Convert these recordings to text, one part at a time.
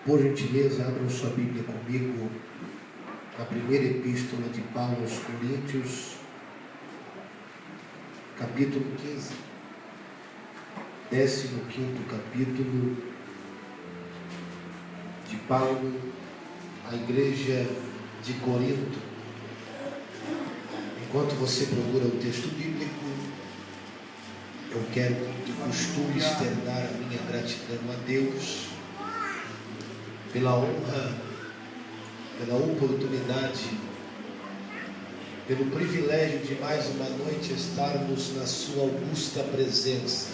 Por gentileza, abram sua Bíblia comigo na primeira epístola de Paulo aos Coríntios, capítulo 15, 15º capítulo de Paulo à igreja de Corinto. Enquanto você procura o texto bíblico, eu quero, de costume, externar a minha gratidão a Deus pela honra, pela oportunidade, pelo privilégio de mais uma noite estarmos na sua augusta presença,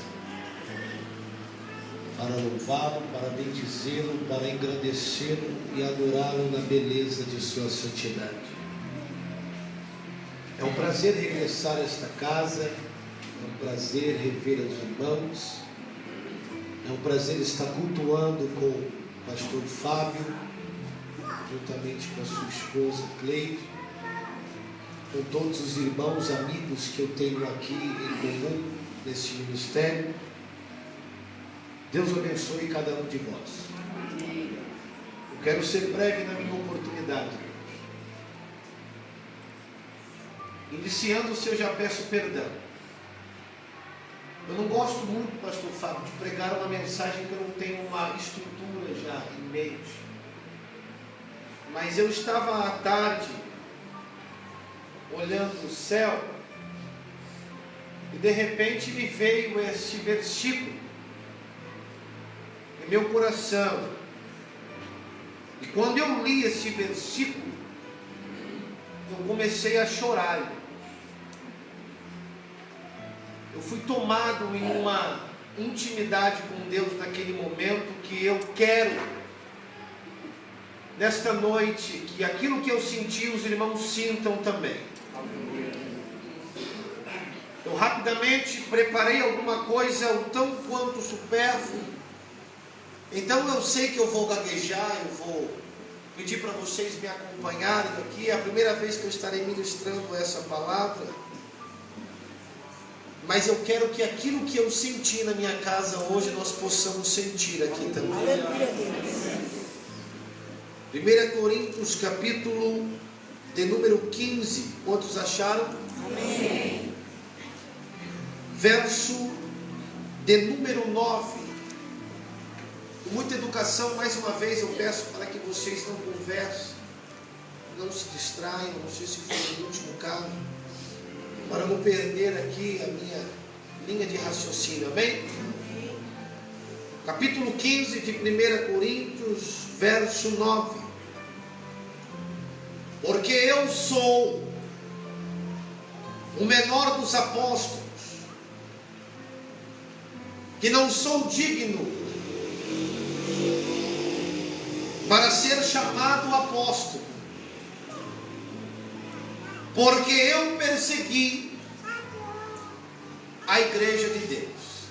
para louvá-lo, para bendizê-lo, para engrandecê-lo e adorá-lo na beleza de sua santidade. É um prazer regressar a esta casa, é um prazer rever os irmãos, é um prazer estar cultuando com o pastor Fábio, juntamente com a sua esposa Cleide, com todos os irmãos, amigos que eu tenho aqui em comum nesse ministério. Deus abençoe cada um de vós. Eu quero ser breve na minha oportunidade. Iniciando-se, eu já peço perdão. Eu não gosto muito, pastor Fábio, de pregar uma mensagem que eu não tenho uma estrutura já em mente. Mas eu estava à tarde olhando o céu e de repente me veio este versículo em meu coração. E quando eu li esse versículo, eu comecei a chorar. Eu fui tomado em uma intimidade com Deus naquele momento, que eu quero, nesta noite, que aquilo que eu senti, os irmãos sintam também. Eu rapidamente preparei alguma coisa, o tão quanto supérfluo. Então eu sei que eu vou gaguejar, eu vou pedir para vocês me acompanharem aqui. É a primeira vez que eu estarei ministrando essa palavra. Mas eu quero que aquilo que eu senti na minha casa hoje, nós possamos sentir aqui também. 1 Coríntios, capítulo de número 15. Quantos acharam? Amém. Verso de número 9. Com muita educação, mais uma vez eu peço para que vocês não conversem, não se distraiam, não sei se foi no último caso, para não perder aqui a minha linha de raciocínio, amém? Capítulo 15 de 1 Coríntios, verso 9. Porque eu sou o menor dos apóstolos, que não sou digno para ser chamado apóstolo, porque eu persegui a igreja de Deus.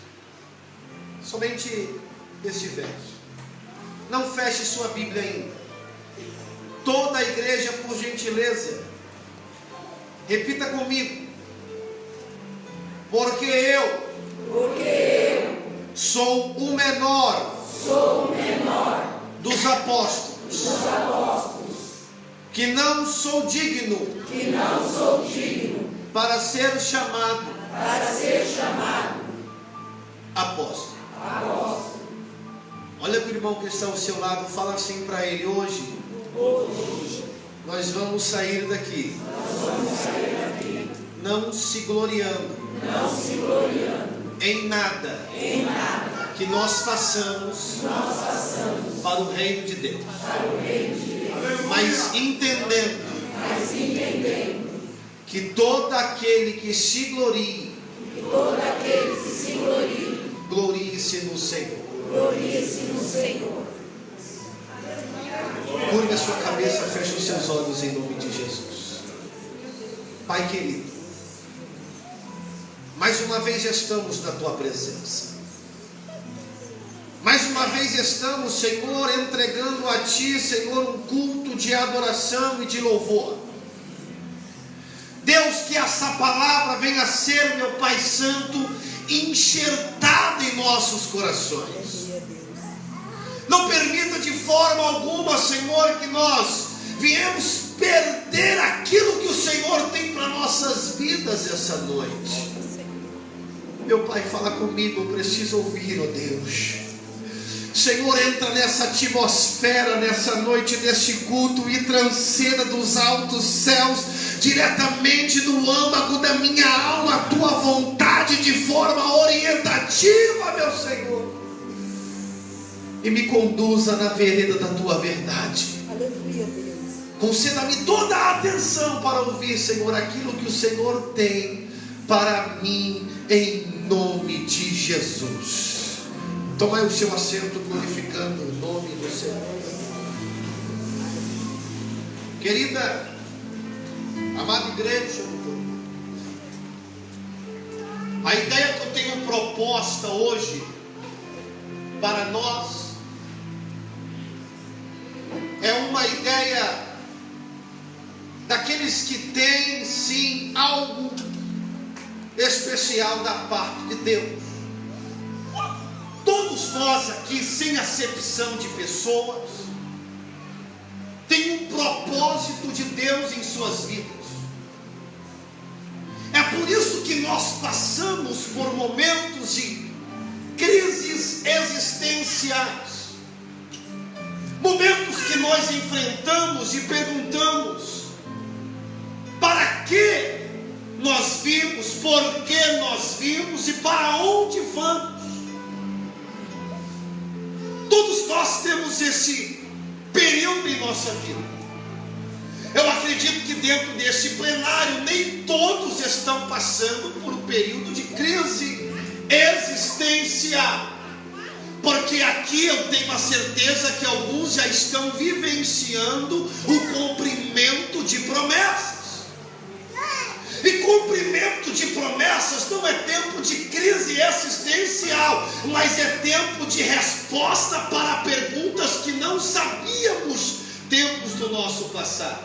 Somente esse verso. Não feche sua Bíblia ainda. Toda a igreja, por gentileza, repita comigo. Porque eu sou o menor dos apóstolos, que não sou digno para ser chamado apóstolo. Olha para o irmão que está ao seu lado, fala assim para ele: hoje nós vamos sair daqui não se gloriando em nada que nós façamos para o reino de Deus, mas entendendo que todo aquele que se glorie, glorie-se no Senhor. Curva a sua cabeça, feche os seus olhos em nome de Jesus. Pai querido, mais uma vez estamos na tua presença. Mais uma vez estamos, Senhor, entregando a Ti, Senhor, um culto de adoração e de louvor. Deus, que essa palavra venha a ser, meu Pai Santo, enxertada em nossos corações. Não permita de forma alguma, Senhor, que nós viemos perder aquilo que o Senhor tem para nossas vidas essa noite. Meu Pai, fala comigo, eu preciso ouvir, ó Deus. Senhor, entra nessa atmosfera, nessa noite, nesse culto, e transcenda dos altos céus, diretamente no âmago da minha alma, a tua vontade de forma orientativa, meu Senhor. E me conduza na vereda da tua verdade. Aleluia, Deus. Conceda-me toda a atenção para ouvir, Senhor, aquilo que o Senhor tem para mim, em nome de Jesus. Tomai o seu assento, glorificando o nome do Senhor. Querida, amada igreja, a ideia que eu tenho proposta hoje para nós é uma ideia daqueles que têm sim algo especial da parte de Deus. Todos nós aqui, sem acepção de pessoas, tem um propósito de Deus em suas vidas. É por isso que nós passamos por momentos de crises existenciais, momentos que nós enfrentamos e perguntamos: para que nós vimos, por que nós vimos e para onde vamos? Todos nós temos esse período em nossa vida. Eu acredito que dentro desse plenário nem todos estão passando por um período de crise existencial, porque aqui eu tenho a certeza que alguns já estão vivenciando o cumprimento de promessas. E cumprimento de promessas não é tempo de crise existencial, mas é tempo de resposta para perguntas que não sabíamos tempos do nosso passado.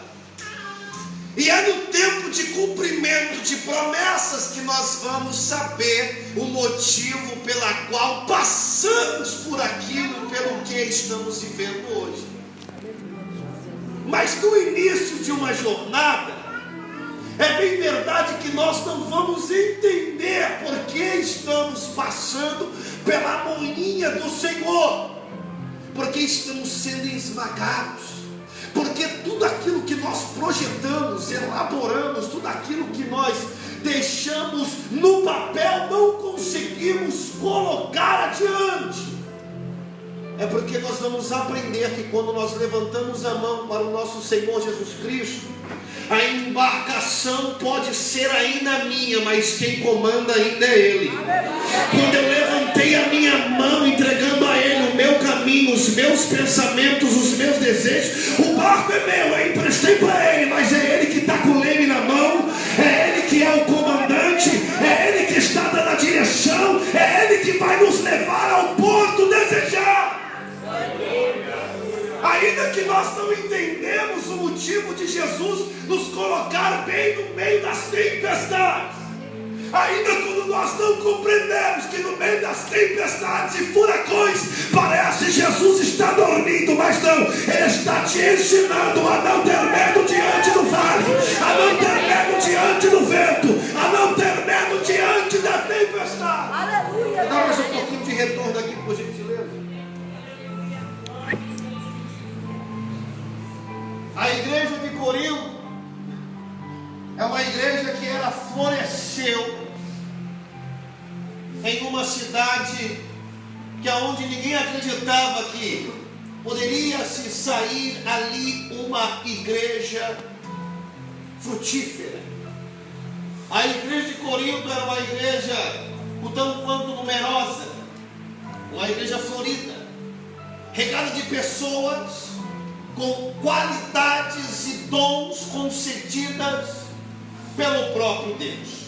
E é no tempo de cumprimento de promessas que nós vamos saber o motivo pela qual passamos por aquilo, pelo que estamos vivendo hoje. Mas no início de uma jornada, é bem verdade que nós não vamos entender por que estamos passando pela moinha do Senhor, porque estamos sendo esmagados, porque tudo aquilo que nós projetamos, elaboramos, tudo aquilo que nós deixamos no papel, não conseguimos colocar adiante. É porque nós vamos aprender que quando nós levantamos a mão para o nosso Senhor Jesus Cristo, a embarcação pode ser ainda minha, mas quem comanda ainda é Ele. Quando eu levantei a minha mão, entregando a Ele o meu caminho, os meus pensamentos, os meus desejos, o barco é meu, eu emprestei para Ele, mas é Ele que está com o leme na mão, é Ele que é o comandante, é Ele que está dando a direção, é Ele que vai nos levar ao porto desejado. Ainda que nós não entendemos o motivo de Jesus nos colocar bem no meio das tempestades, ainda quando nós não compreendemos que no meio das tempestades e furacões parece Jesus está dormindo, mas não, Ele está te ensinando a não ter medo diante do vale, a não ter medo diante do vento, a não ter medo diante da tempestade. Aleluia. Dá mais um pouquinho de retorno aqui, por gentileza. A igreja de Corinto é uma igreja que ela floresceu em uma cidade que aonde ninguém acreditava que poderia se sair ali uma igreja frutífera. A igreja de Corinto era uma igreja o tanto quanto numerosa, uma igreja florida, regada de pessoas com qualidades e dons concedidas pelo próprio Deus,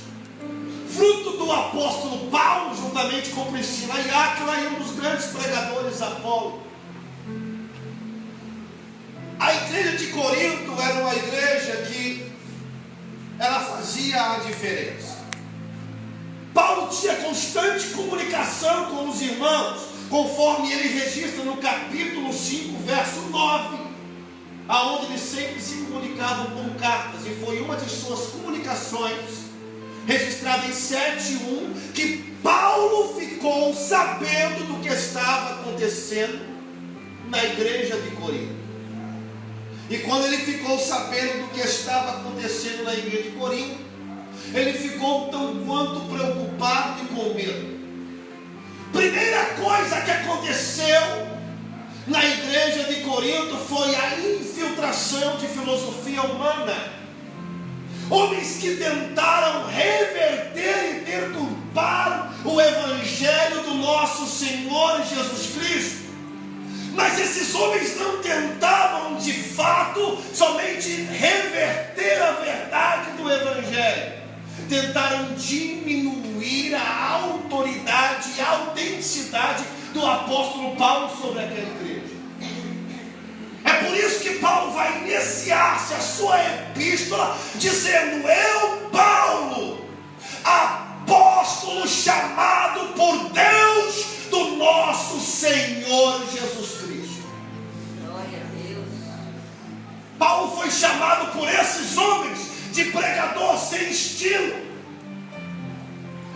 fruto do apóstolo Paulo, juntamente com Priscila e Áquila e um dos grandes pregadores, Apolo. A igreja de Corinto era uma igreja que ela fazia a diferença. Paulo tinha constante comunicação com os irmãos, conforme ele registra no capítulo 5, verso 9, aonde eles sempre se comunicavam com cartas, e foi uma de suas comunicações, registrada em 7:1, que Paulo ficou sabendo do que estava acontecendo na igreja de Corinto. E quando ele ficou sabendo do que estava acontecendo na igreja de Corinto, ele ficou tão quanto preocupado e com medo. Primeira coisa que aconteceu na igreja de Corinto foi a infiltração de filosofia humana. Homens que tentaram reverter e deturpar o evangelho do nosso Senhor Jesus Cristo. Mas esses homens não tentavam de fato somente reverter a verdade do evangelho. Tentaram diminuir a autoridade e a autenticidade do apóstolo Paulo sobre aquela igreja. É por isso que Paulo vai iniciar-se a sua epístola dizendo: eu, Paulo, apóstolo chamado por Deus do nosso Senhor Jesus Cristo. Glória a Deus. Paulo foi chamado por esses homens de pregador sem estilo,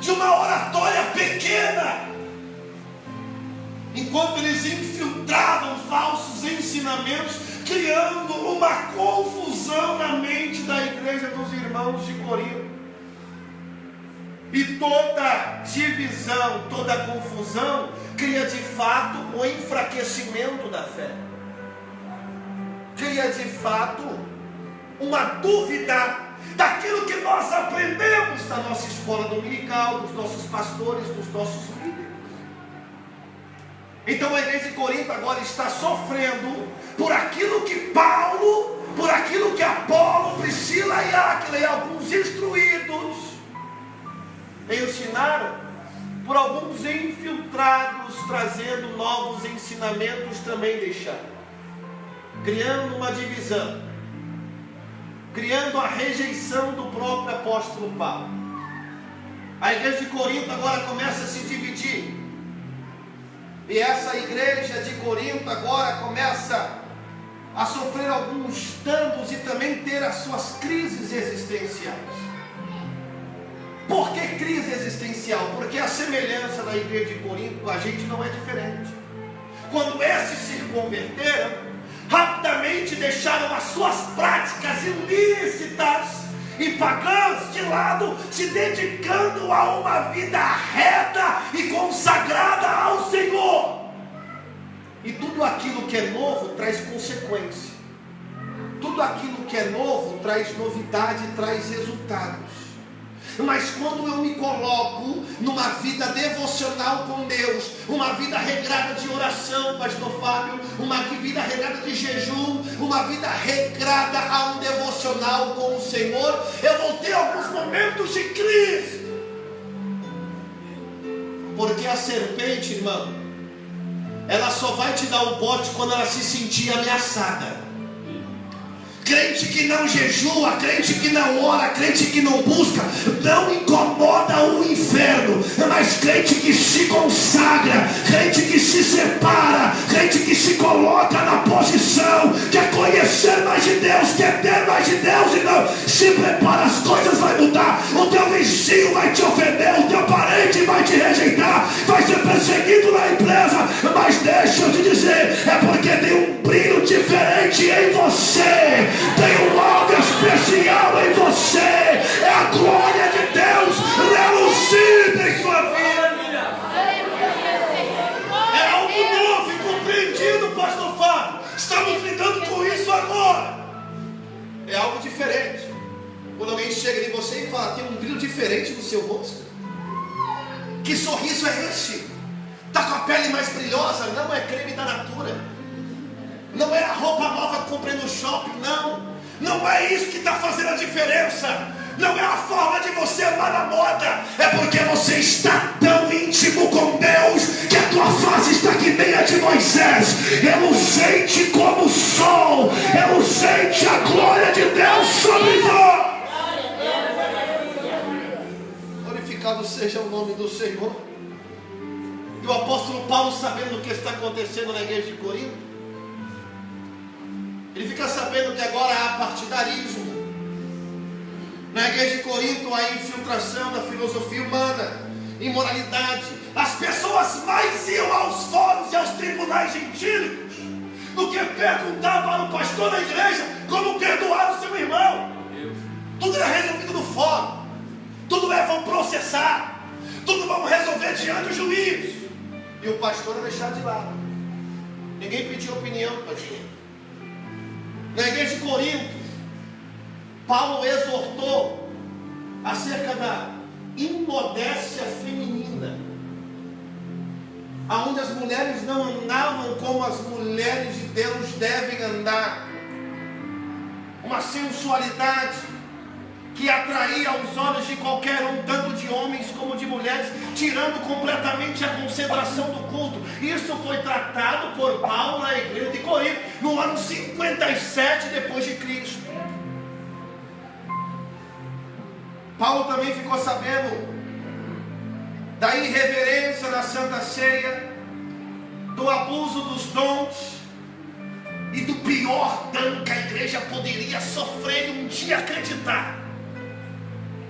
de uma oratória pequena, enquanto eles infiltravam falsos ensinamentos, criando uma confusão na mente da igreja dos irmãos de Corinto. E toda divisão, toda confusão cria de fato o enfraquecimento da fé, cria de fato uma dúvida daquilo que nós aprendemos na nossa escola dominical, dos nossos pastores, dos nossos líderes. Então a igreja de Corinto agora está sofrendo por aquilo que Paulo, por aquilo que Apolo, Priscila e Áquila e alguns instruídos ensinaram, por alguns infiltrados trazendo novos ensinamentos também deixaram, criando uma divisão, criando a rejeição do próprio apóstolo Paulo. A igreja de Corinto agora começa a se dividir, e essa igreja de Corinto agora começa a sofrer alguns danos e também ter as suas crises existenciais. Por que crise existencial? Porque a semelhança da igreja de Corinto com a gente não é diferente. Quando esses se converteram, rapidamente deixaram as suas práticas ilícitas e pagãs de lado, se dedicando a uma vida reta e consagrada ao Senhor. E tudo aquilo que é novo traz consequência. Tudo aquilo que é novo traz novidade, traz resultados. Mas quando eu me coloco numa vida devocional com Deus, uma vida regrada de oração, pastor Fábio, uma vida regrada de jejum, uma vida regrada a um devocional com o Senhor, eu vou ter alguns momentos de crise. Porque a serpente, irmão, ela só vai te dar o bote quando ela se sentir ameaçada. Crente que não jejua, crente que não ora, crente que não busca, não incomoda o inferno. Mas crente que se consagra, crente que se separa, crente que se coloca na posição, quer conhecer mais de Deus, quer ter mais de Deus, e não se prepara, as coisas vão mudar. O teu vizinho vai te ofender, o teu parente vai te rejeitar, vai ser perseguido na empresa. Mas deixa eu te dizer, é porque tem um brilho diferente em você. Tem um algo especial em você. É a glória de Deus reluzindo em sua vida. É algo novo e compreendido, pastor Fábio. Estamos lidando com isso agora. É algo diferente. Quando alguém chega em você e fala: tem um brilho diferente no seu rosto. Que sorriso é esse? Está com a pele mais brilhosa? Não é creme da Natura. Não é a roupa nova que comprei no shopping, não. Não é isso que está fazendo a diferença. Não é a forma de você andar na moda. É porque você está tão íntimo com Deus que a tua face está que nem a de Moisés, reluzente como o sol, reluzente a glória de Deus sobre nós. Glorificado seja o nome do Senhor. E o apóstolo Paulo, sabendo o que está acontecendo na igreja de Corinto, ele fica sabendo que agora há partidarismo. Na igreja de Corinto há infiltração da filosofia humana, imoralidade. As pessoas mais iam aos fóruns e aos tribunais gentílicos do que perguntar para o pastor da igreja como perdoar o seu irmão. Tudo era resolvido no fórum. Tudo vão processar. Tudo vamos resolver diante do juiz. E o pastor era deixado de lado. Ninguém pediu opinião para ele. Na igreja de Corinto, Paulo exortou acerca da imodéstia feminina, aonde as mulheres não andavam como as mulheres de Deus devem andar, uma sensualidade que atraía aos olhos de qualquer um, tanto de homens como de mulheres, tirando completamente a concentração do culto. Isso foi tratado por Paulo na igreja de Corinto no ano 57 depois de Cristo. Paulo também ficou sabendo da irreverência na Santa Ceia, do abuso dos dons e do pior dano que a igreja poderia sofrer um dia acreditar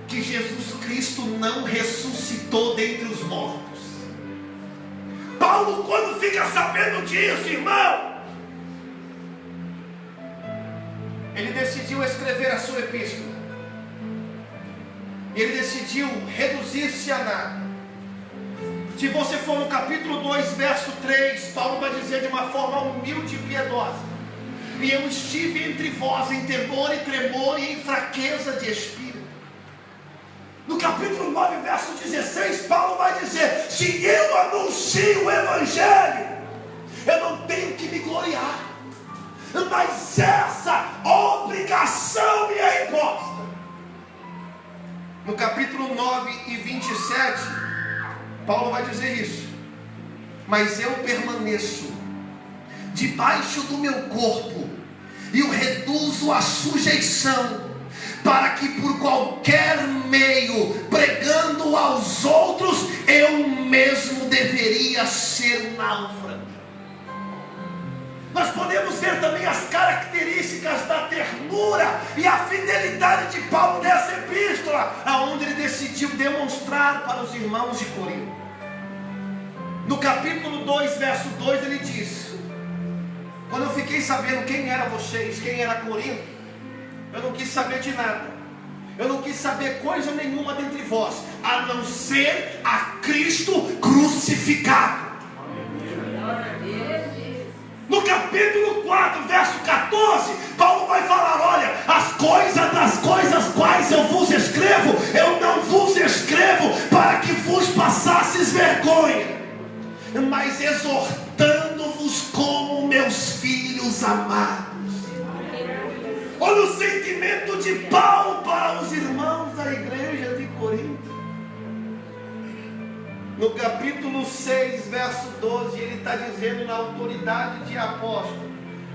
que Jesus Cristo não ressuscitou dentre os mortos. Paulo, quando fica sabendo disso, irmão, ele decidiu escrever a sua epístola. Ele decidiu reduzir-se a nada. Se você for no capítulo 2, verso 3, Paulo vai dizer de uma forma humilde e piedosa: e eu estive entre vós em temor e tremor e em fraqueza de espírito. No capítulo 9, verso 16, Paulo vai dizer: se eu anuncio o evangelho, eu não tenho que me gloriar, mas essa obrigação me é imposta. No capítulo 9 e 27, Paulo vai dizer isso: mas eu permaneço debaixo do meu corpo e o reduzo à sujeição, para que por qualquer meio, pregando aos outros, eu mesmo deveria ser náufrago. Nós podemos ver também as características da ternura e a fidelidade de Paulo nessa epístola, aonde ele decidiu demonstrar para os irmãos de Corinto. No capítulo 2, verso 2, ele diz: quando eu fiquei sabendo quem eram vocês, quem era Corinto, eu não quis saber de nada. Eu não quis saber coisa nenhuma dentre vós, a não ser a Cristo crucificado. No capítulo 4, verso 14, Paulo vai falar: olha, as coisas das coisas quais eu vos escrevo, eu não vos escrevo para que vos passasses vergonha, mas exortando-vos como meus filhos amados. Olha o sentimento de Paulo para os irmãos da igreja de Corinto. No capítulo 6, verso 12, ele está dizendo na autoridade de apóstolo: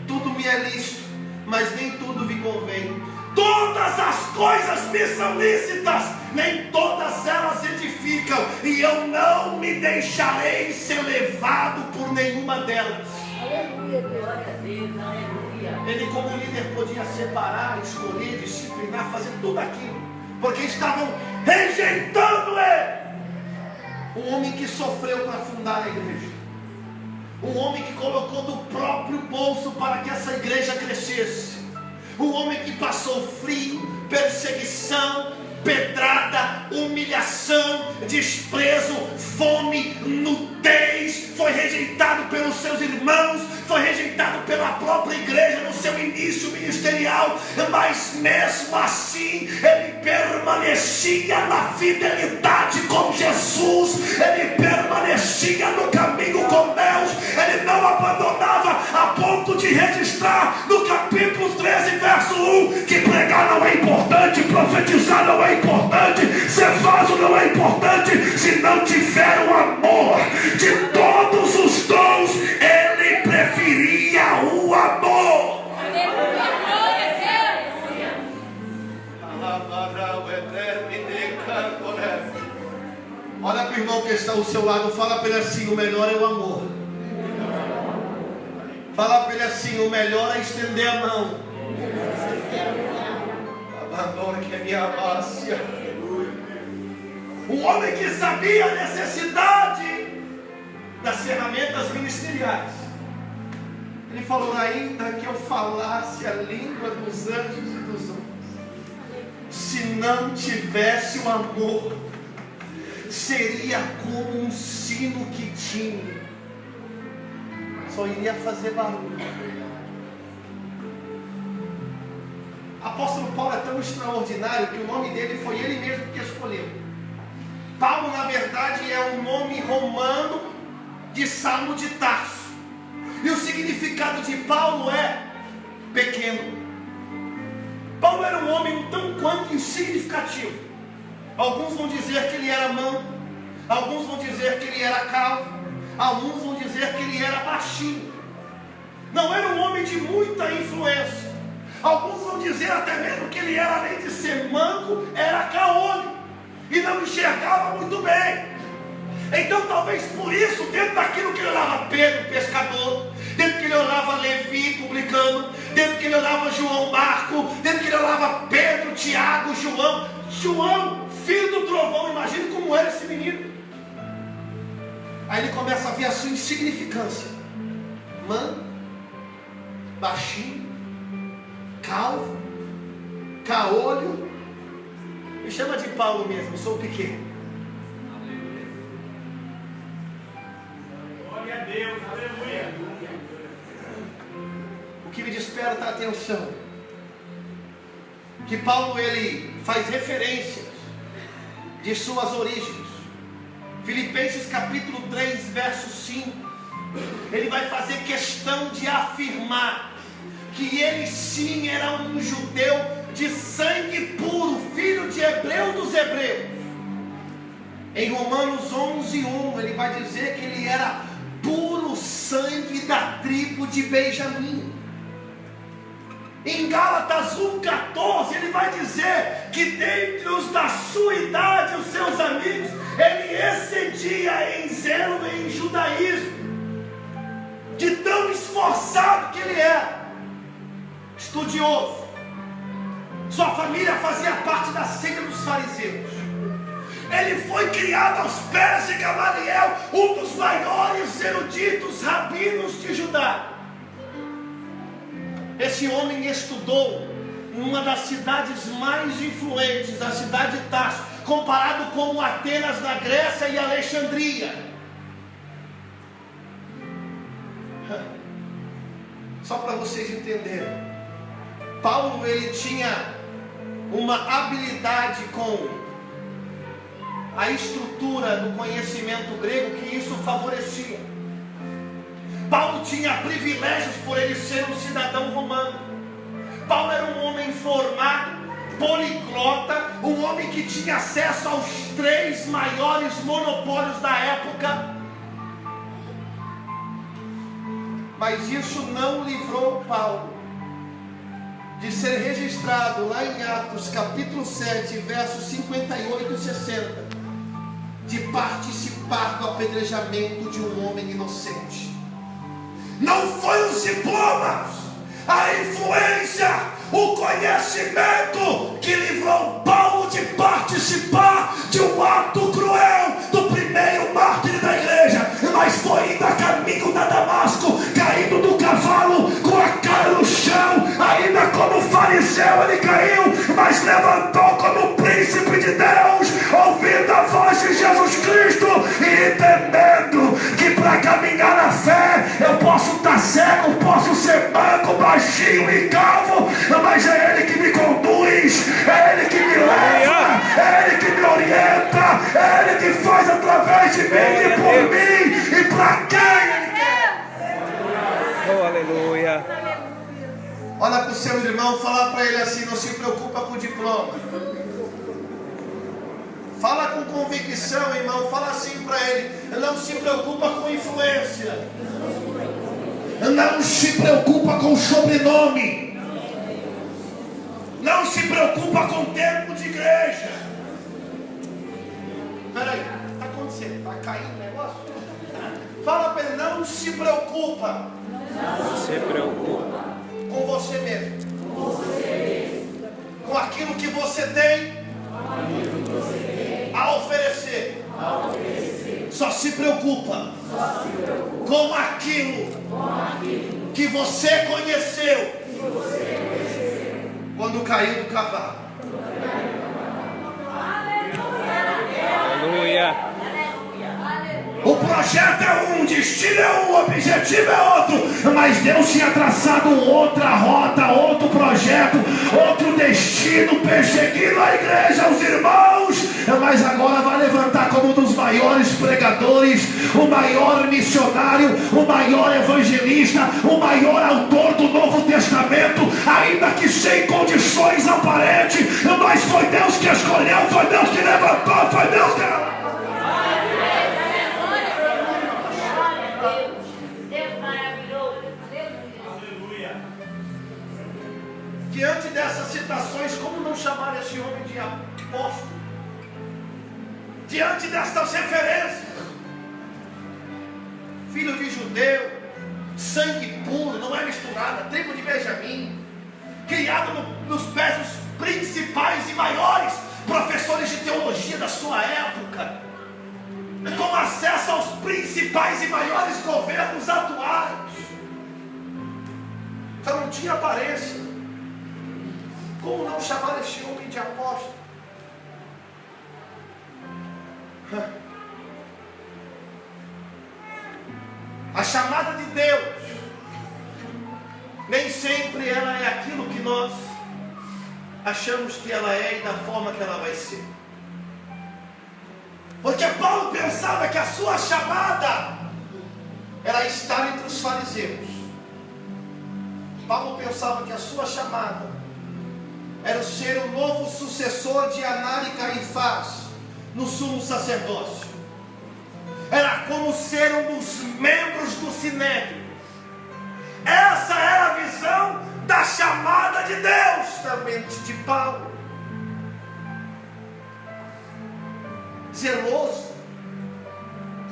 tudo me é lícito, mas nem tudo me convém. Todas as coisas me são lícitas, nem todas elas edificam, e eu não me deixarei ser levado por nenhuma delas. Aleluia, glória a Deus, aleluia. Ele, como líder, podia separar, escolher, disciplinar, fazer tudo aquilo, porque estavam rejeitando ele. Um homem que sofreu para fundar a igreja, um homem que colocou do próprio bolso para que essa igreja crescesse, um homem que passou frio, perseguição, pedrada, humilhação, desprezo, fome, nudez, foi rejeitado pelos seus irmãos, foi rejeitado pela própria igreja no seu início ministerial, mas mesmo assim ele permanecia na fidelidade com Jesus, ele permanecia no caminho com Deus, ele não abandonava, a ponto de registrar no capítulo 13, verso 1, que pregar não é importante, profetizar não é importante, ser vaso não é importante, se não tiver o amor. De todos os dons, ele preferia o amor. Olha para o irmão que que está ao seu lado, fala para ele assim: o melhor é o amor. Fala para ele assim: o melhor é estender a mão. Abandona que é minha bácia. Um homem que sabia a necessidade das ferramentas ministeriais. Ele falou: ainda que eu falasse a língua dos anjos e dos homens, se não tivesse o amor, seria como um sino que tinha, só iria fazer barulho. Apóstolo Paulo é tão extraordinário que o nome dele foi ele mesmo que escolheu. Paulo, na verdade, é um nome romano de Saulo de Tarso. E o significado de Paulo é pequeno. Paulo era um homem tão quanto insignificativo. Alguns vão dizer que ele era manco, alguns vão dizer que ele era calvo, alguns vão dizer que ele era baixinho. Não era um homem de muita influência. Alguns vão dizer até mesmo que ele era, além de ser manco, era caolho e não enxergava muito bem. Então talvez por isso, dentro daquilo que ele olhava Pedro, pescador, dentro que ele olhava Levi, publicano, dentro que ele olhava João, Marco, dentro que ele olhava Pedro, Tiago, João, filho do trovão, imagine como era esse menino. Aí ele começa a ver a sua insignificância. Manco, baixinho, calvo, caolho. Me chama de Paulo mesmo, sou pequeno. Glória a Deus, aleluia. O que me desperta a atenção, que Paulo ele faz referências de suas origens. Filipenses capítulo 3, verso 5. Ele vai fazer questão de afirmar que ele sim era um judeu de sangue puro, filho de Hebreu dos hebreus. Em Romanos 11:1 ele vai dizer que ele era puro sangue da tribo de Benjamim. Em Gálatas 1:14 ele vai dizer que dentre os da sua idade, os seus amigos, ele excedia em zelo e em judaísmo, de tão esforçado que ele era, estudioso. Sua família fazia parte da seita dos fariseus. Ele foi criado aos pés de Gamaliel, um dos maiores eruditos rabinos de Judá. Esse homem estudou em uma das cidades mais influentes, a cidade de Tarso, comparado com Atenas na Grécia e Alexandria. Só para vocês entenderem, Paulo ele tinha uma habilidade com a estrutura do conhecimento grego, que isso favorecia. Paulo tinha privilégios por ele ser um cidadão romano. Paulo era um homem formado, poliglota, um homem que tinha acesso aos 3 maiores monopólios da época. Mas isso não livrou Paulo de ser registrado lá em Atos capítulo 7, versos 58 e 60, de participar do apedrejamento de um homem inocente. Não foi os diplomas, a influência, o conhecimento que livrou Paulo de participar de um ato cruel do primeiro mártir da igreja, mas foi indo a caminho da Damasco, caindo do cavalo com a cara no chão, ainda como fariseu ele caiu, mas levantou como príncipe de Deus, ouvindo a voz de Jesus Cristo e entendendo que para caminhar na fé eu posso estar cego, posso ser manco, baixinho e calvo, mas é Ele que me conduz, é Ele que me leva, é Ele que me orienta, é Ele que faz através de mim e por mim e para quem Ele quer. Oh, aleluia. Olha para o seu irmão, fala para ele assim: não se preocupa com o diploma. Fala com convicção, irmão, fala assim para ele: não se preocupa com influência, não se preocupa com sobrenome, não se preocupa com tempo de igreja. Peraí, está acontecendo você. Está caindo o negócio? Fala para ele, não se preocupa. Não se preocupa Com você mesmo. Com aquilo que você tem a oferecer. Só se preocupa com aquilo que você conheceu quando caiu do cavalo. Aleluia. O projeto é um, o destino é um, o objetivo é outro, mas Deus tinha traçado outra rota, outro projeto, outro destino, perseguindo a igreja, os irmãos, mas agora vai levantar como um dos maiores pregadores, o maior missionário, o maior evangelista, o maior autor do Novo Testamento, ainda que sem condições aparentes, mas foi Deus que escolheu, foi Deus que levantou, foi Deus que... Diante dessas citações, como não chamar esse homem de apóstolo? Diante destas referências, filho de judeu, sangue puro, não é misturada, tribo de Benjamim, criado nos pés dos principais e maiores professores de teologia da sua época, com acesso aos principais e maiores governos atuais, só não tinha aparência. Como não chamar este homem de apóstolo? A chamada de Deus nem sempre ela é aquilo que nós achamos que ela é e da forma que ela vai ser. Porque Paulo pensava que a sua chamada era estar entre os fariseus. Paulo pensava que a sua chamada era ser o novo sucessor de Anás e Caifás no sumo sacerdócio. Era como ser um dos membros do Sinédrio. Essa era a visão da chamada de Deus na mente de Paulo. Zeloso,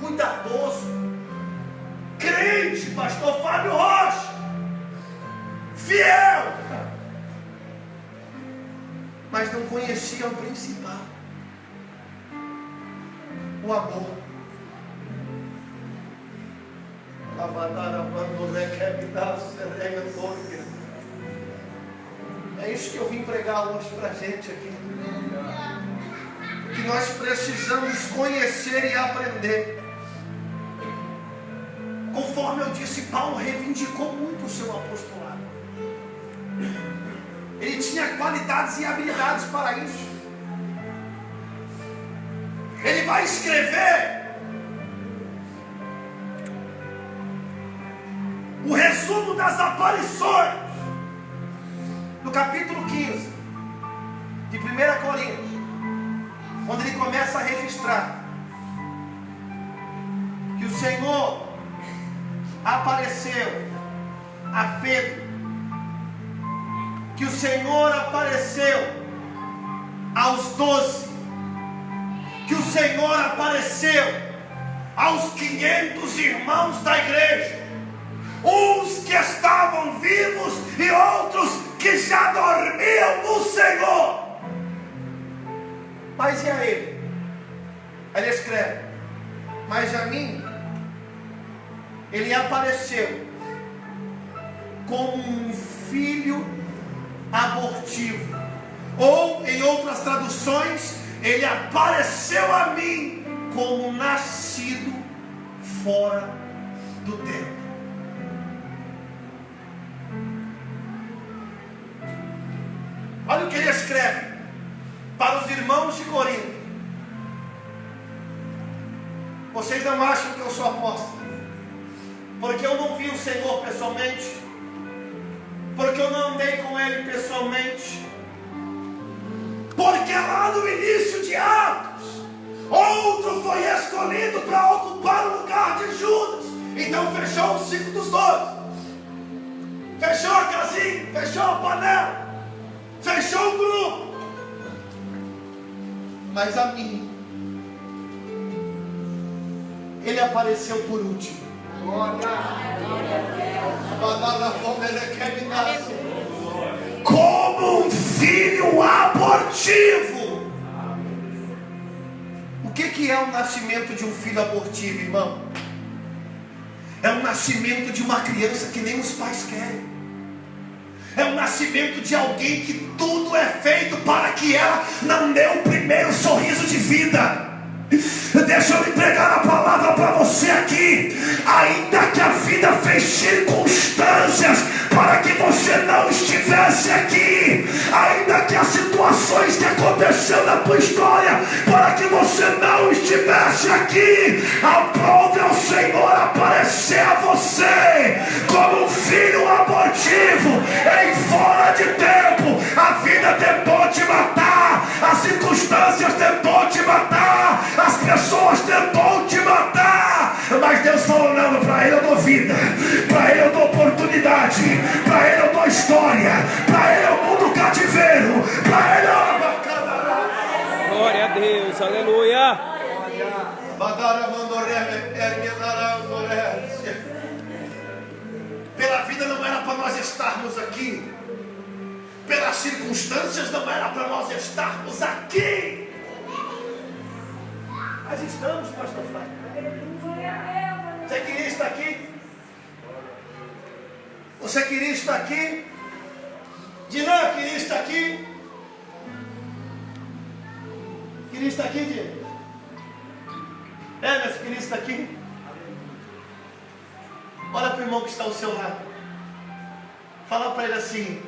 cuidadoso, crente, pastor Fábio Rocha, fiel, mas não conhecia o principal, o amor. É isso que eu vim pregar hoje para a gente aqui. Que nós precisamos conhecer e aprender. Conforme eu disse, Paulo reivindicou muito o seu apostolado. Ele tinha qualidades e habilidades para isso. Ele vai escrever o resumo das aparições no capítulo 15 de 1 Coríntios, onde ele começa a registrar que o Senhor apareceu a Pedro, que o Senhor apareceu aos 12, que o Senhor apareceu aos 500 irmãos da igreja, uns que estavam vivos e outros que já dormiam no Senhor. Mas e a ele? Ele escreve: mas a mim ele apareceu como um filho abortivo, ou em outras traduções, ele apareceu a mim como nascido fora do tempo. Olha o que ele escreve para os irmãos de Corinto: vocês não acham que eu sou apóstolo porque eu não vi o Senhor pessoalmente, porque eu não andei com Ele pessoalmente, porque lá no início de Atos outro foi escolhido para ocupar o lugar de Judas. Então fechou o ciclo dos 12, fechou a casinha, fechou a panela, fechou o grupo. Mas a mim Ele apareceu por último. Como um filho abortivo. O que é o nascimento de um filho abortivo, irmão? É o nascimento de uma criança que nem os pais querem. É o nascimento de alguém que tudo é feito para que ela não dê o primeiro sorriso de vida. Deixa eu entregar a palavra para você aqui. Ainda que a vida fez circunstâncias para que você não estivesse aqui, ainda que as situações que aconteceram na tua história para que você não estivesse aqui, aprove ao Senhor aparecer a você como um filho abortivo em fora de tempo. A vida tentou te matar, as circunstâncias tentou te matar, as pessoas tentou te matar, mas Deus falou: não, para ele eu dou vida, para ele eu dou oportunidade, para ele eu dou história, para ele eu mudo o cativeiro, para ele eu... Glória a Deus, aleluia. Pela vida não era para nós estarmos aqui, pelas circunstâncias não era para nós estarmos aqui. Mas estamos, pastor Flávio. Você queria estar aqui? Você queria estar aqui? Dinan queria estar aqui? Queria estar aqui, Dinan? Mas queria estar aqui? Olha para o irmão que está ao seu lado. Fala para ele assim: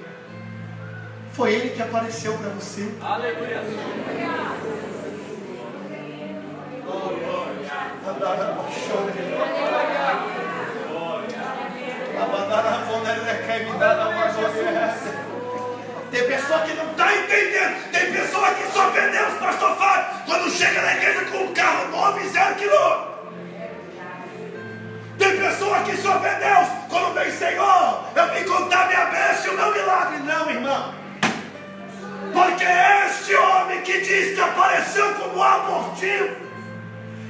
foi ele que apareceu para você. Aleluia. Tem pessoa que não está entendendo. Tem pessoa que só vê Deus, pastor Fábio, quando chega na igreja com um carro novo e 0 quilômetros. Tem pessoa que só vê Deus quando vem: Senhor, eu vim contar minha bênção e o meu milagre. Não, irmão. Porque este homem que diz que apareceu como abortivo,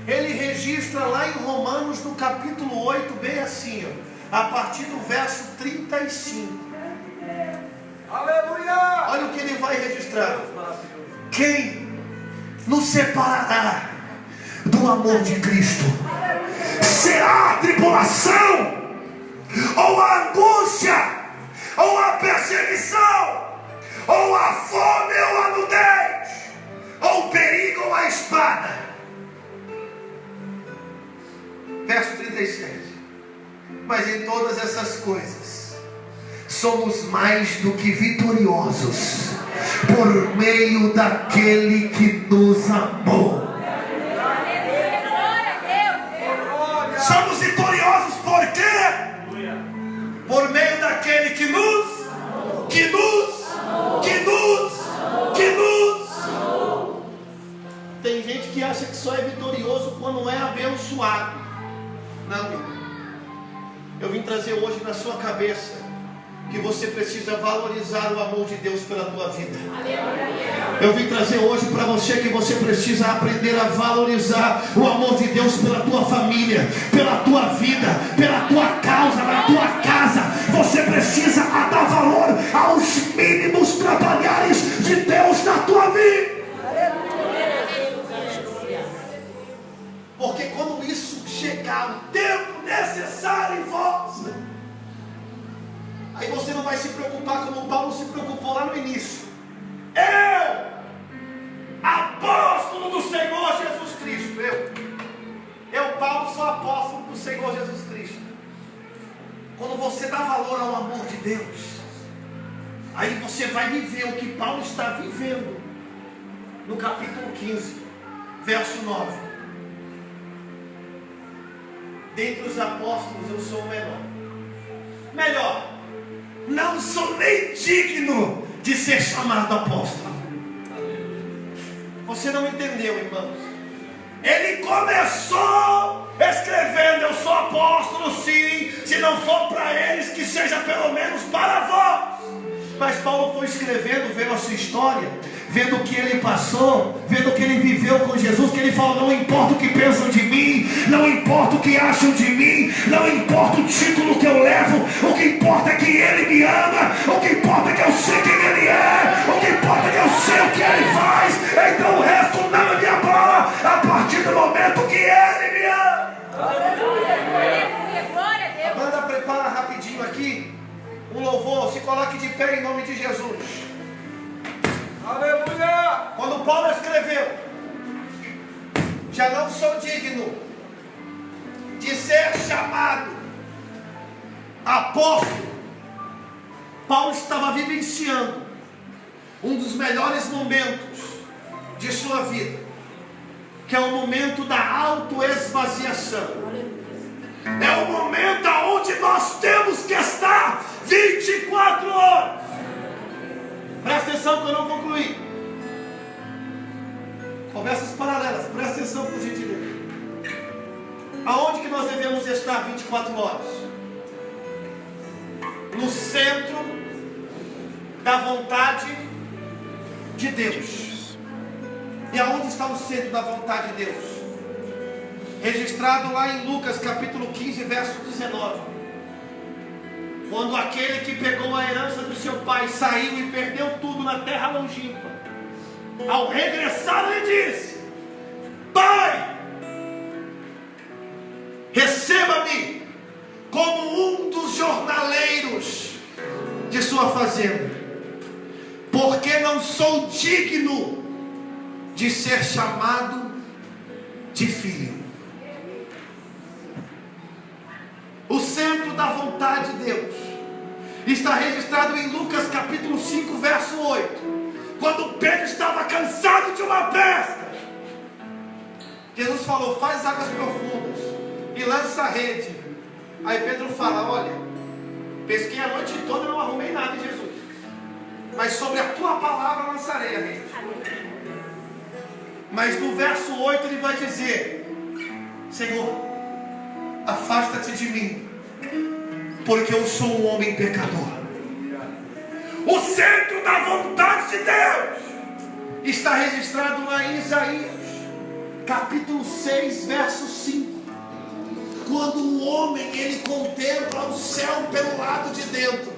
ele registra lá em Romanos, no capítulo 8, bem assim, ó, a partir do verso 35. Aleluia! Olha o que ele vai registrar: quem nos separará do amor de Cristo? Será a tribulação, ou a angústia, ou a perseguição, ou a fome, ou a nudez, ou o perigo, ou a espada? Verso 36. Mas em todas essas coisas somos mais do que vitoriosos por meio daquele que nos amou. Somos vitoriosos por quê? Por meio daquele que nos Tem gente que acha que só é vitorioso quando é abençoado. Não, meu irmão. Eu vim trazer hoje na sua cabeça que você precisa valorizar o amor de Deus pela tua vida. Eu vim trazer hoje para você que você precisa aprender a valorizar o amor de Deus pela tua família, pela tua vida, pela tua causa, na tua casa. Você precisa dar valor aos mínimos trabalhares de Deus na tua vida. Porque quando isso chegar, o tempo necessário em vós, aí você não vai se preocupar como Paulo se preocupou lá no início. Eu, apóstolo do Senhor Jesus Cristo. Eu Paulo, sou apóstolo do Senhor Jesus Cristo. Quando você dá valor ao amor de Deus, aí você vai viver o que Paulo está vivendo no capítulo 15, verso 9. Dentre os apóstolos eu sou o menor. Melhor, não sou nem digno de ser chamado apóstolo. Você não entendeu, irmãos. Ele começou escrevendo: eu sou apóstolo, sim. Se não for para eles, que seja pelo menos para vós. Mas Paulo foi escrevendo, vendo a sua história, vendo o que ele passou, vendo o que ele viveu com Jesus, que ele falou: não importa o que pensam de mim, não importa o que acham de mim, não importa o título que eu levo, o que importa é que ele me ama, o que importa é que eu sei quem ele é, o que importa é que eu sei o que ele faz, então o resto não me abala, a partir do momento que ele me ama. A banda prepara rapidinho aqui um louvor, se coloque de pé em nome de Jesus. Aleluia! Quando Paulo escreveu: já não sou digno de ser chamado apóstolo, Paulo estava vivenciando um dos melhores momentos de sua vida, que é o momento da autoesvaziação. É o momento onde nós temos que estar 24 horas. Presta atenção que eu não concluí. Conversas paralelas, presta atenção por gentileza. Aonde que nós devemos estar 24 horas? No centro da vontade de Deus. E aonde está o centro da vontade de Deus? Registrado lá em Lucas capítulo 15, verso 19. Quando aquele que pegou a herança do seu pai saiu e perdeu tudo na terra longínqua, ao regressar ele disse: Pai, receba-me como um dos jornaleiros de sua fazenda, porque não sou digno de ser chamado de filho. O centro da vontade de Deus está registrado em Lucas capítulo 5, verso 8. Quando Pedro estava cansado de uma pesca, Jesus falou: faz águas profundas e lança a rede. Aí Pedro fala: olha, pesquei a noite toda e não arrumei nada, Jesus, mas sobre a tua palavra lançarei a rede. Mas no verso 8 ele vai dizer: Senhor, afasta-te de mim, porque eu sou um homem pecador. O centro da vontade de Deus está registrado lá em Isaías capítulo 6, verso 5. Quando o homem ele contempla o céu pelo lado de dentro,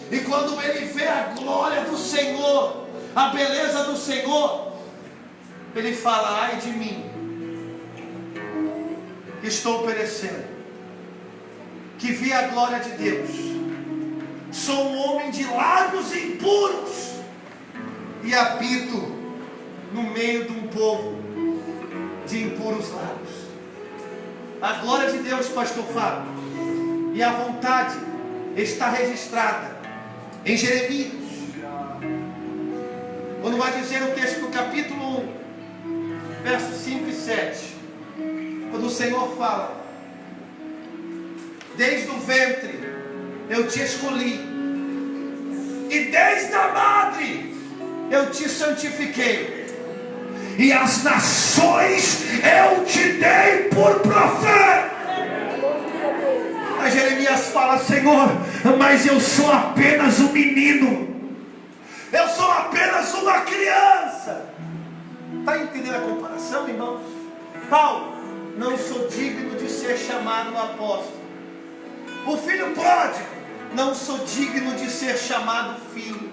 e quando ele vê a glória do Senhor, a beleza do Senhor, ele fala: ai de mim, estou perecendo, que vi a glória de Deus. Sou um homem de lábios impuros e habito no meio de um povo de impuros lábios. A glória de Deus, pastor Fábio, e a vontade está registrada em Jeremias, quando vai dizer o texto do capítulo 1, versos 5 e 7, quando o Senhor fala: desde o ventre eu te escolhi, e desde a madre eu te santifiquei, e as nações eu te dei por profeta. Aí Jeremias fala: Senhor, mas eu sou apenas um menino, eu sou apenas uma criança. Está entendendo a comparação, irmãos? Paulo: não sou digno de ser chamado apóstolo. O filho pródigo: não sou digno de ser chamado filho.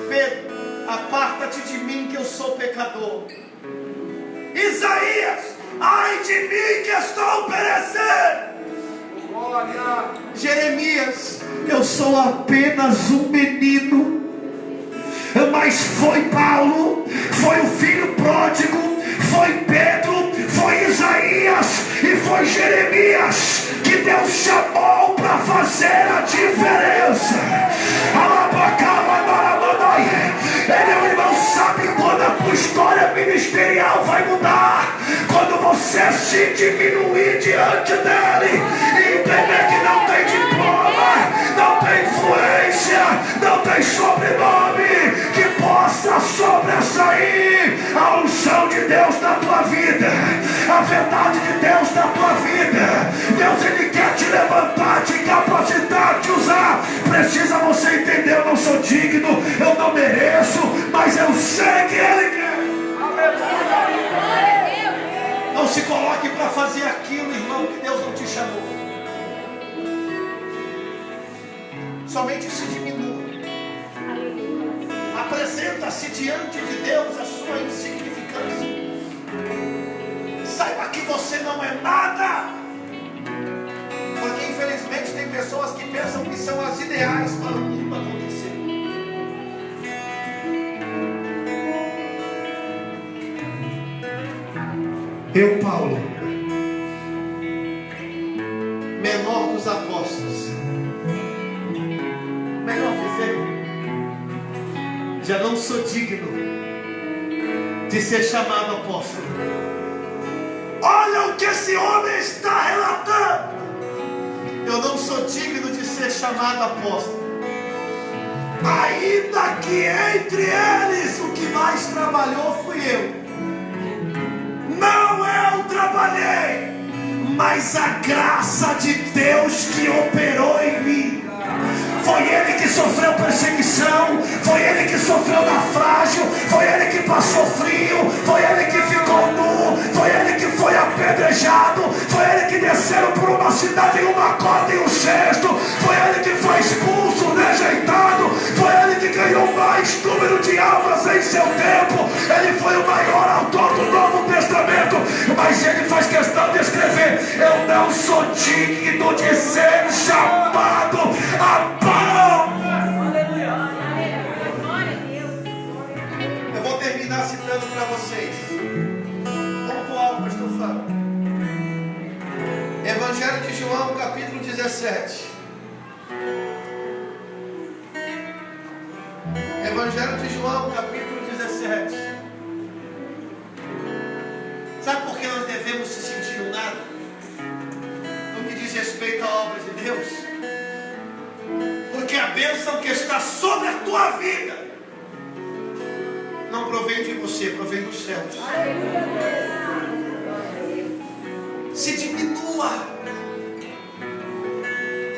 Pedro: aparta-te de mim que eu sou pecador. Isaías: ai de mim que estou perecendo. Glória. Jeremias: eu sou apenas um menino. Mas foi Paulo, foi o filho pródigo, foi Pedro, foi Isaías e foi Jeremias que Deus chamou para fazer a diferença. Meu irmão, sabe quando a tua história ministerial vai mudar? Quando você se diminuir diante dele e entender que não tem diploma, não tem influência, não tem sobrenome que possa sobressair a unção de Deus na tua vida, a verdade de Deus na tua vida. Deus, ele quer te levantar, te capacitar, te usar. Precisa você somente se diminua. Apresenta-se diante de Deus a sua insignificância. Saiba que você não é nada. Porque infelizmente tem pessoas que pensam que são as ideais para o mundo acontecer. Eu, Paulo, menor dos apóstolos, melhor dizer, já não sou digno de ser chamado apóstolo. Olha o que esse homem está relatando. Eu não sou digno de ser chamado apóstolo, ainda que entre eles o que mais trabalhou fui eu. Não eu trabalhei, mas a graça de Deus que operou em mim. Foi Ele que sofreu perseguição, foi Ele que sofreu naufrágio, foi Ele que passou frio, foi Ele que ficou nu, foi Ele que foi apedrejado, foi Ele que desceram por uma cidade em uma corda e um cesto, foi Ele que foi expulso, rejeitado, foi Ele que ganhou mais número de almas em seu tempo. Ele foi o maior autor do Novo Testamento, mas Ele faz questão de escrever: eu não sou digno de ser chamado a pão. Eu vou terminar citando para vocês. Pontual, pastor Fábio. Evangelho de João, capítulo 17. Evangelho de João, capítulo 17. Sabe por que nós devemos se sentir um nada? No que diz respeito à obra de Deus? Porque a bênção que está sobre a tua vida não provém de você, provém dos céus. Se diminua.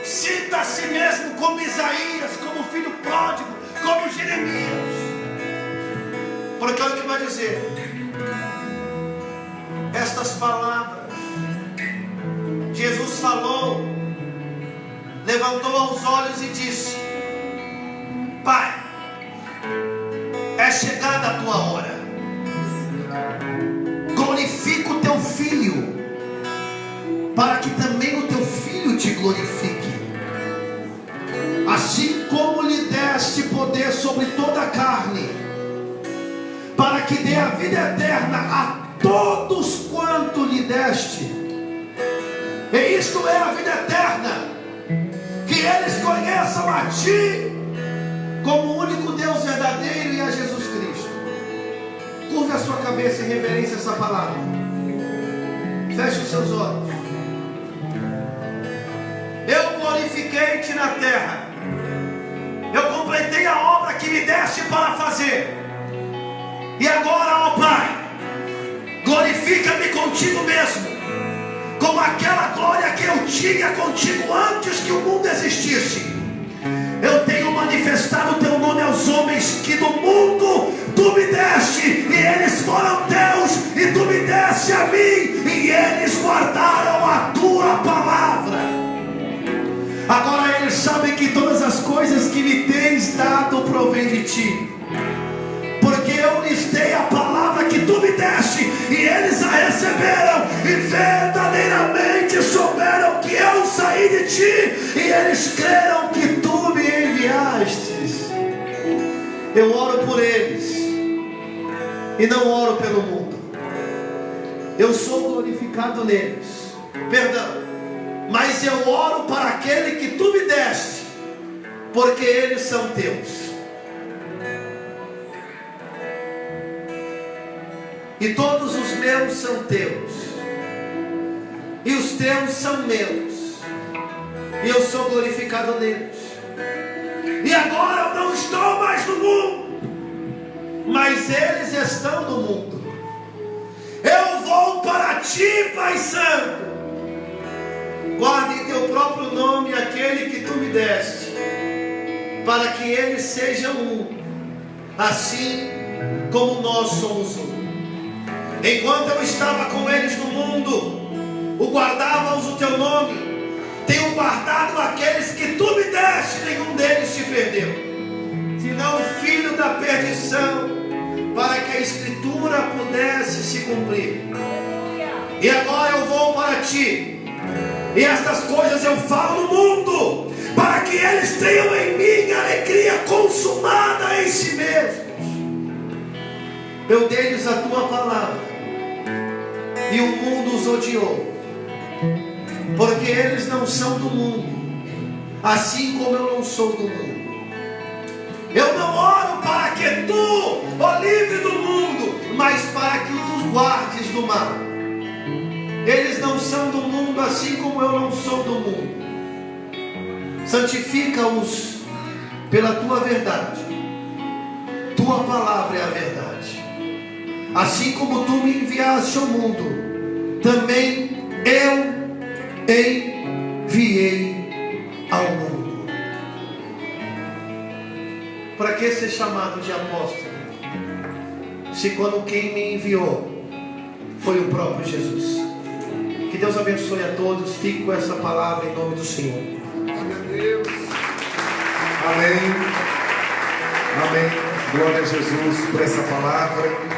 Sinta a si mesmo como Isaías, como filho pródigo, como Jeremias. Porque olha o que vai dizer. Estas palavras Jesus falou, levantou os olhos e disse: Pai, é chegada a tua hora, glorifica o teu filho, para que também o teu filho te glorifique, assim como lhe deste poder sobre toda a carne, para que dê a vida eterna a todos quanto lhe deste. E isto é a vida eterna, que eles conheçam a ti como o único Deus verdadeiro e a Jesus Cristo. Curva a sua cabeça em reverência a essa palavra. Feche os seus olhos. Eu glorifiquei-te na terra. Eu completei a obra que me deste para fazer. E agora, ó Pai, glorifica-me contigo mesmo, com aquela glória que eu tinha contigo antes que o mundo existisse. Eu tenho manifestado o teu nome aos homens que do mundo tu me deste, e eles foram teus, e tu me deste a mim, e eles guardaram a tua palavra. Agora eles sabem que todas as coisas que me tens dado provém de ti, porque eu lhes dei a palavra que tu me deste, e eles a receberam, e verdadeiramente souberam que eu saí de ti, e eles creram que tu me enviastes. Eu oro por eles, e não oro pelo mundo. Eu sou glorificado neles, mas eu oro para aquele que tu me deste, porque eles são teus. E todos os meus são teus, e os teus são meus, e eu sou glorificado neles. E agora eu não estou mais no mundo, mas eles estão no mundo. Eu vou para ti, Pai Santo. Guarde em teu próprio nome aquele que tu me deste, para que eles sejam um, assim como nós somos um. Enquanto eu estava com eles no mundo, o guardava-os o teu nome. Tenho guardado aqueles que tu me deste, nenhum deles cumprir. E agora eu vou para ti. E estas coisas eu falo no mundo, para que eles tenham em mim alegria consumada em si mesmos. Eu dei-lhes a tua palavra, e o mundo os odiou, porque eles não são do mundo, assim como eu não sou do mundo. Eu não oro para que tu o livre do mundo, mas para que tu guardes do mal. Eles não são do mundo, assim como eu não sou do mundo. Santifica-os pela tua verdade. Tua palavra é a verdade. Assim como tu me enviaste ao mundo, também eu enviei ao mundo. Para que ser chamado de apóstolo, se quando quem me enviou foi o próprio Jesus? Que Deus abençoe a todos. Fique com essa palavra em nome do Senhor. Amém. Amém. Glória a Jesus por essa palavra.